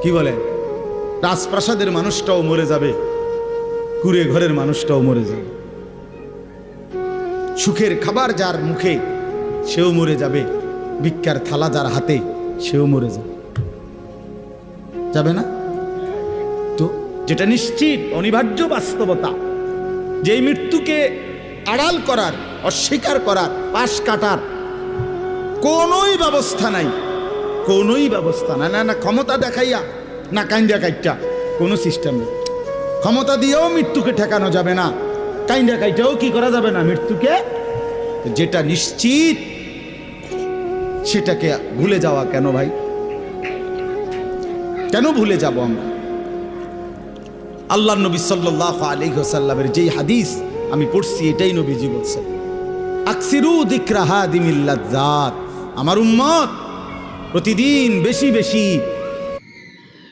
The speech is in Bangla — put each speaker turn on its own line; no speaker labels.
কি বলে, রাজপ্রাসাদের মানুষটাও মরে যাবে, কুড়ে ঘরের মানুষটাও মরে যাবে, সুখের খাবার যার মুখে সেও মরে যাবে, ভিক্ষার থালা যার হাতে সেও মরে যাবে, যাবে না? তো যেটা নিশ্চিত অনিবার্য বাস্তবতা, যেই মৃত্যুকে আড়াল করার, অস্বীকার করার, পাশ কাটার কোনোই ব্যবস্থা নাই, কোনোই ব্যবস্থা নাই। না ক্ষমতা দেখাইয়া, না কাইন্দা কাইটা, কোনো সিস্টেম নেই। ক্ষমতা দিয়েও মৃত্যুকে ঠেকানো যাবে না, কাইন্দা কাইটাও কি করা যাবে না মৃত্যুকে। যেটা নিশ্চিত সেটাকে ভুলে যাওয়া কেন ভাই? কেন ভুলে যাব আমরা? আল্লাহর নবী সাল্লাল্লাহু আলাইহি ওয়াসাল্লামের যেই হাদিস আমি পড়ছি, এটাই নবীজি বলছেন, আকসিরু যিকরা হাদিমিল লাজ্জাত, আমার উম্মত প্রতিদিন বেশি বেশি